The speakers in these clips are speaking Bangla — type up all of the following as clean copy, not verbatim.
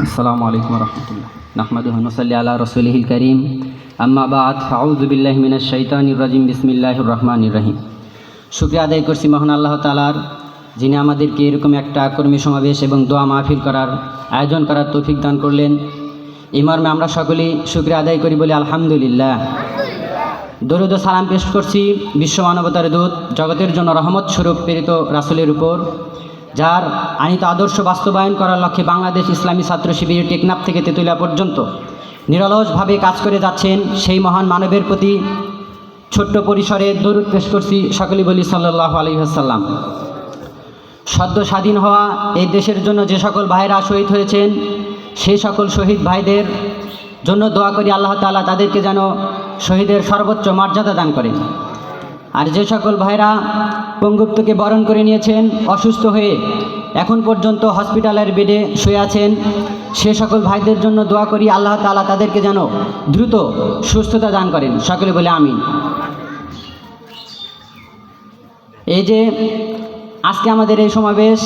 আসসালামু আলাইকুম রহমতুল্লাহ নাহমাদুহু ওয়া নুসাল্লি আলা রাসূলিহিল কারীম আম্মা বা'দ আউযু বিল্লাহি মিনাশ শাইতানির রাজিম বিসমিল্লাহির রহমানির রহিম। শুকরিয়া আদায় করছি মহান আল্লাহ তাআলার, যিনি আমাদেরকে এরকম একটা কর্মী সমাবেশ এবং দোয়া মাহফিল করার আয়োজন করার তৌফিক দান করলেন। এই মর্মে আমরা সকলেই শুকরিয়া আদায় করি বলি আলহামদুলিল্লাহ। দরুদ ও সালাম পেশ করছি বিশ্ব মানবতার দূত, জগতের জন্য রহমত স্বরূপ প্রেরিত রাসূলের উপর, যার আনিত আদর্শ বাস্তবায়ন করার লক্ষ্যে বাংলাদেশ ইসলামী ছাত্র শিবির টেকনাফ থেকে তেতুলিয়া পর্যন্ত নিরলসভাবে কাজ করে যাচ্ছেন সেই মহান মানবের প্রতি ছোট্ট পরিসরে দরুদ পেশ করছি। সকলেই বলি সাল্লাল্লাহু আলাইহি ওয়াসাল্লাম। সদ্য স্বাধীন হওয়া এই দেশের জন্য যে সকল ভাইরা শহীদ হয়েছেন, সেই সকল শহীদ ভাইদের জন্য দোয়া করি আল্লাহ তাআলা তাদেরকে যেন শহীদের সর্বোচ্চ মর্যাদা দান করেন। আর যে সকল ভাইরা পঙ্গুত্বকে বরণ করে নিয়েছেন, অসুস্থ হয়ে এখন পর্যন্ত হসপিটালের বেডে শুয়ে আছেন, সে সকল ভাইদের জন্য দোয়া করি আল্লাহ তাআলা তাদেরকে যেন দ্রুত সুস্থতা দান করেন। সকলে বলে আমিন। এই যে আজকে আমাদের এই সমাবেশ,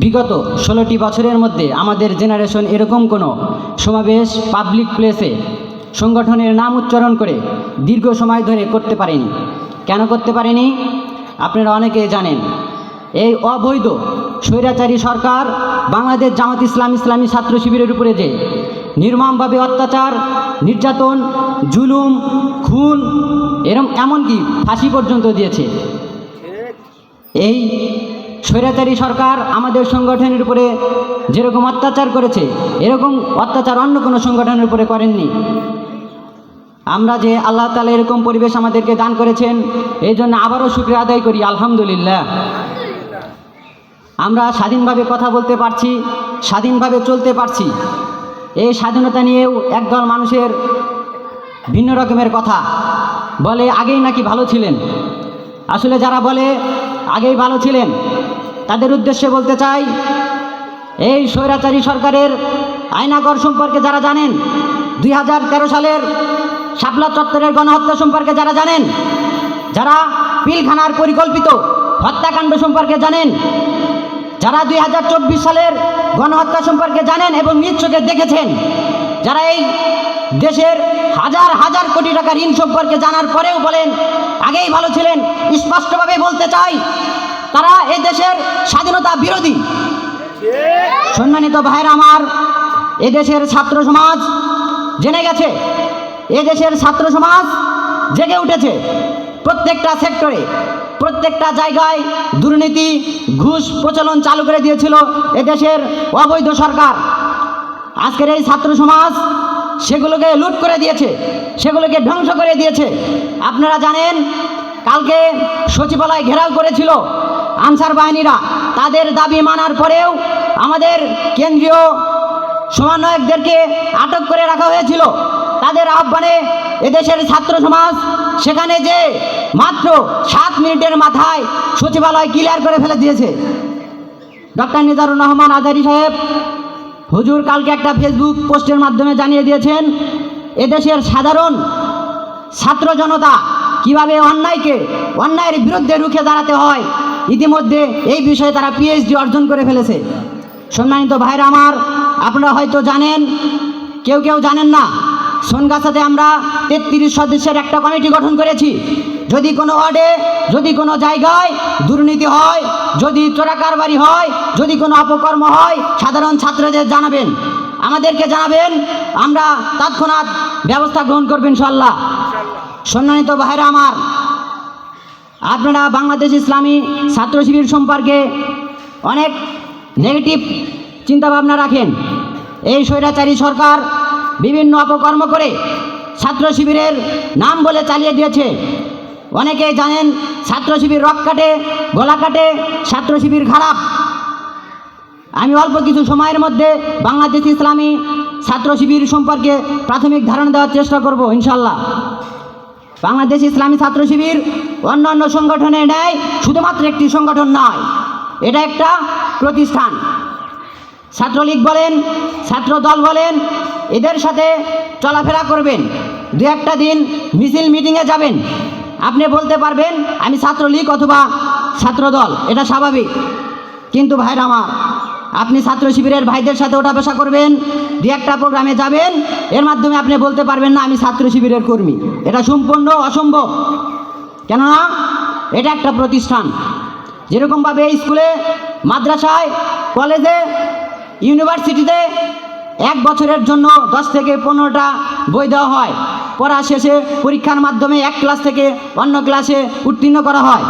বিগত 16টি বছরের মধ্যে আমাদের জেনারেশন এরকম কোনো সমাবেশ পাবলিক প্লেসে সংগঠনের নাম উচ্চারণ করে দীর্ঘ সময় ধরে করতে পারেনি। কেন করতে পারেনি আপনারা অনেকেই জানেন। এই অবৈধ স্বৈরাচারী সরকার বাংলাদেশ জামাত ইসলামী ছাত্র শিবিরের উপরে যে নির্মমভাবে অত্যাচার, নির্যাতন, জুলুম, খুন এমনকি ফাঁসি পর্যন্ত দিয়েছে। এই স্বৈরাচারী সরকার আমাদের সংগঠনের উপরে যেরকম অত্যাচার করেছে, এরকম অত্যাচার অন্য কোনো সংগঠনের উপরে করেননি। আমরা যে আল্লাহ তাআলা এরকম পরিবেশ আমাদেরকে দান করেছেন, এই জন্য আবারও শুকরিয়া আদায় করি আলহামদুলিল্লাহ। আমরা স্বাধীনভাবে কথা বলতে পারছি, স্বাধীনভাবে চলতে পারছি। এই স্বাধীনতা নিয়েও একদল মানুষের ভিন্ন রকমের কথা বলে, আগেই নাকি ভালো ছিলেন। আসলে যারা বলে আগেই ভালো ছিলেন, তাদের উদ্দেশ্যে বলতে চাই, এই স্বৈরাচারী সরকারের আয়নাগর সম্পর্কে যারা জানেন, 2013 সালের শাপলা চত্বরের গণহত্যা সম্পর্কে যারা জানেন, যারা পিলখানার পরিকল্পিত হত্যাকাণ্ড সম্পর্কে জানেন, যারা 2024 সালের গণহত্যা সম্পর্কে জানেন এবং নিজ চোখে দেখেছেন, যারা এই দেশের হাজার হাজার কোটি টাকা ঋণ সম্পর্কে জানার পরেও বলেন আগেই ভালো ছিলেন, স্পষ্টভাবে বলতে চাই তারা এই দেশের স্বাধীনতা বিরোধী। সম্মানিত ভাইরা আমার, এদেশের ছাত্র সমাজ জেনে গেছে, এদেশের ছাত্র সমাজ জেগে উঠেছে। প্রত্যেকটা সেক্টরে, প্রত্যেকটা জায়গায় দুর্নীতি, ঘুষ প্রচলন চালু করে দিয়েছিল এদেশের অবৈধ সরকার। আজকের এই ছাত্র সমাজ সেগুলোকে লুট করে দিয়েছে, সেগুলোকে ধ্বংস করে দিয়েছে। আপনারা জানেন, কালকে সচিবালয় ঘেরাও করেছিল আনসার বাহিনীরা। তাদের দাবি মানার পরেও আমাদের কেন্দ্রীয় সমন্বয়কদেরকে আটক করে রাখা হয়েছিল। তাদের আহ্বানে এদেশের ছাত্র সমাজ সেখানে যে মাত্র 7 মিনিটের মাথায় সচিবালয় ক্লিয়ার করে ফেলে দিয়েছে। ডক্টর নিজারুর রহমান আজহারী সাহেব হুজুর কালকে একটা ফেসবুক পোস্টের মাধ্যমে জানিয়ে দিয়েছেন, এদেশের সাধারণ ছাত্র জনতা কিভাবে অন্যায়ের বিরুদ্ধে রুখে দাঁড়াতে হয়, ইতিমধ্যে এই বিষয়ে তারা পিএইচডি অর্জন করে ফেলেছে। সম্মানিত ভাইরা আমার, আপনারা হয়তো জানেন, কেউ কেউ জানেন না, সোনগাছাতে আমরা 33 সদস্যের একটা কমিটি গঠন করেছি। যদি কোনো ওয়ার্ডে, যদি কোনো জায়গায় দুর্নীতি হয়, যদি চোরাকারবারি হয়, যদি কোনো অপকর্ম হয়, সাধারণ ছাত্রদের জানাবেন, আমাদেরকে জানাবেন, আমরা তৎক্ষণাৎ ব্যবস্থা গ্রহণ করবেন ইনশাআল্লাহ। সম্মানিত ভাইরা আমার, আপনারা বাংলাদেশ ইসলামী ছাত্র শিবির সম্পর্কে অনেক নেগেটিভ চিন্তাভাবনা রাখেন। এই স্বৈরাচারী সরকার বিভিন্ন অপকর্ম করে ছাত্র শিবিরের নাম বলে চালিয়ে দিয়েছে। অনেকেই জানেন, ছাত্র শিবির রক কাটে, গলা কাটে, ছাত্র শিবির খারাপ। আমি অল্প কিছু সময়ের মধ্যে বাংলাদেশ ইসলামী ছাত্র শিবির সম্পর্কে প্রাথমিক ধারণা দেওয়ার চেষ্টা করব ইনশাল্লাহ। বাংলাদেশ ইসলামী ছাত্র শিবির অন্যান্য সংগঠনের ন্যায় শুধুমাত্র একটি সংগঠন নয়, এটা একটা প্রতিষ্ঠান। ছাত্রলীগ বলেন, ছাত্র দল বলেন, এদের সাথে চলাফেরা করবেন। 2-1টা দিন মিছিল মিটিংয়ে যাবেন, আপনি বলতে পারবেন আমি ছাত্রলীগ অথবা ছাত্র দল, এটা স্বাভাবিক। কিন্তু ভাইরা আমার, আপনি ছাত্র শিবিরের ভাইদের সাথে ওঠা বসা করবেন, দু একটা প্রোগ্রামে যাবেন, এর মাধ্যমে আপনি বলতে পারবেন না আমি ছাত্র শিবিরের কর্মী। এটা সম্পূর্ণ অসম্ভব। কেননা এটা একটা প্রতিষ্ঠান। যেরকমভাবে স্কুলে, মাদ্রাসায়, কলেজে, ইউনিভার্সিটিতে 1 বছরের জন্য 10 থেকে 15টা বই দেওয়া হয়, পড়া শেষে পরীক্ষার মাধ্যমে এক ক্লাস থেকে অন্য ক্লাসে উত্তীর্ণ করা হয়।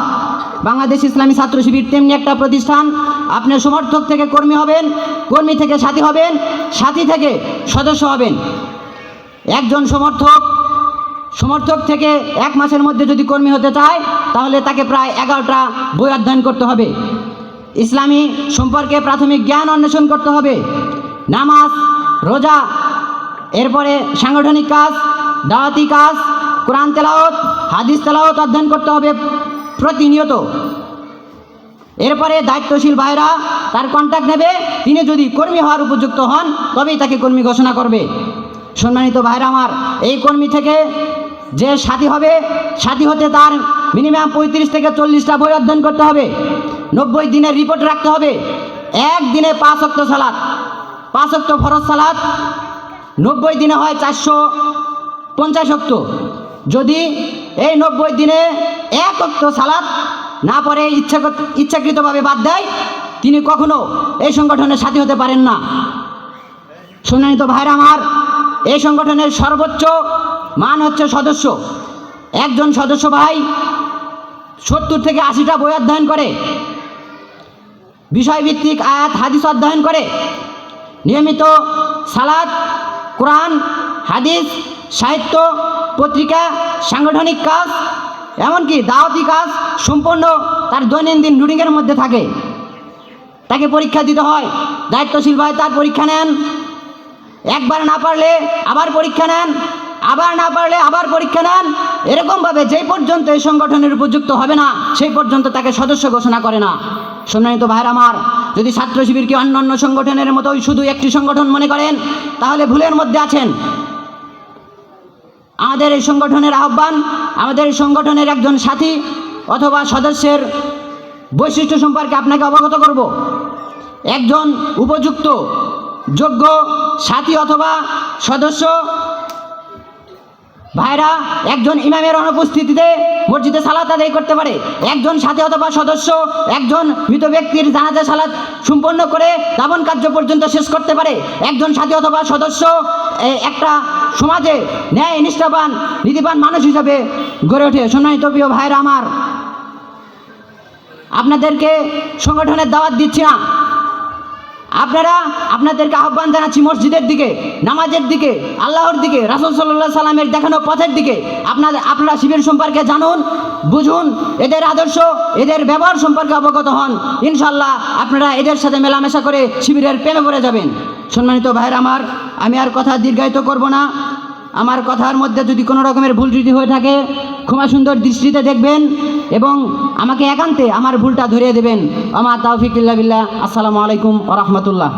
বাংলাদেশ ইসলামী ছাত্র শিবির তেমনি একটা প্রতিষ্ঠান। আপনি সমর্থক থেকে কর্মী হবেন, কর্মী থেকে সাথী হবেন, সাথী থেকে সদস্য হবেন। একজন সমর্থক থেকে 1 মাসের মধ্যে যদি কর্মী হতে চায় তাহলে তাকে প্রায় 11টা বই অধ্যয়ন করতে হবে। ইসলামী সম্পর্কে প্রাথমিক জ্ঞান অন্বেষণ করতে হবে। নামাজ, রোজা, এরপরে সাংগঠনিক কাজ, দাওয়াতি কাজ, কোরআন তেলাওয়াত, হাদিস তেলাওয়াত অধ্যয়ন করতে হবে প্রতিনিয়ত। এরপরে দায়িত্বশীল ভাইরা তার কন্ট্যাক্ট নেবে, তিনি যদি কর্মী হওয়ার উপযুক্ত হন তবেই তাকে কর্মী ঘোষণা করবে। সম্মানিত ভাইরা আমার, এই কর্মী থেকে যে সাথী হবে, সাথী হতে তার মিনিমাম 35 থেকে 40টা বই অধ্যয়ন করতে হবে। 90 দিনের রিপোর্ট রাখতে হবে। একদিনে 5 ওয়াক্ত সালাত, 5 ওয়াক্ত ফরজ সালাত 90 দিনে হয় 450 ওয়াক্ত। যদি এই 90 দিনে 1 ওয়াক্ত সালাত না পড়ে ইচ্ছাকৃতভাবে বাদ দেয়, তিনি কখনো এই সংগঠনের সাথী হতে পারেন না। সম্মানিত ভাইরা আমার, এই সংগঠনের সর্বোচ্চ মান হচ্ছে সদস্য। একজন সদস্য ভাই 70 থেকে 80টা বই অধ্যয়ন করে, বিষয়ভিত্তিক আয়াত হাদিস অধ্যয়ন করে, নিয়মিত সালাত, কোরআন, হাদিস, সাহিত্য, পত্রিকা, সাংগঠনিক কাজ, এমনকি দাওয়াতি কাজ সম্পূর্ণ তার দৈনন্দিন রুটিনের মধ্যে থাকে। তাকে পরীক্ষা দিতে হয়। দায়িত্বশীল ভাই তার পরীক্ষা নেন, একবার না পারলে আবার পরীক্ষা নেন, আবার না পারলে আবার পরীক্ষা নেন। এরকমভাবে যেই পর্যন্ত এই সংগঠনের উপযুক্ত হবে না সেই পর্যন্ত তাকে সদস্য ঘোষণা করে না। সম্মানিত ভাইরা আমার, যদি ছাত্র শিবিরকে অন্যান্য সংগঠনের মতোই শুধু একটি সংগঠন মনে করেন তাহলে ভুলের মধ্যে আছেন। আমাদের এই সংগঠনের আহ্বান, আমাদের এই সংগঠনের একজন সাথী অথবা সদস্যের বৈশিষ্ট্য সম্পর্কে আপনাকে অবগত করব। একজন উপযুক্ত যোগ্য সাথী অথবা সদস্য ভাইরা একজন ইমামের অনুপস্থিতিতে মসজিদে সালাত আদায় করতে পারে। একজন সাথী অথবা সদস্য একজন মৃত ব্যক্তির জানাজা সালাত সম্পন্ন করে দাফন কার্য পর্যন্ত শেষ করতে পারে। একজন সাথী অথবা সদস্য একটা সমাজে ন্যায় নিষ্ঠাবান নীতিবান মানুষ হিসাবে গড়ে ওঠে। সম্মানিত প্রিয় ভাইরা আমার, আপনাদেরকে সংগঠনের দাওয়াত দিচ্ছি না, আপনাদেরকে আহ্বান জানাচ্ছি মসজিদের দিকে, নামাজের দিকে, আল্লাহর দিকে, রাসূল সাল্লাল্লাহু আলাইহি সাল্লামের দেখানো পথের দিকে। আপনারা শিবির সম্পর্কে জানুন, বুঝুন, এদের আদর্শ, এদের ব্যবহার সম্পর্কে অবগত হন। ইনশাআল্লাহ আপনারা এদের সাথে মেলামেশা করে শিবিরের প্রেমে পড়ে যাবেন। সম্মানিত ভাইরা আমার, আমি আর কথা দীর্ঘায়িত করব না। আমার কথার মধ্যে যদি কোনো রকমের ভুল ত্রুটি হয়ে থাকে ক্ষমা সুন্দর দৃষ্টিতে দেখবেন এবং আমাকে একান্তে আমার ভুলটা ধরিয়ে দেবেন। আমা তাওফিক ইল্লা বিল্লাহ। আসসালামু আলাইকুম ওয়া রাহমাতুল্লাহ।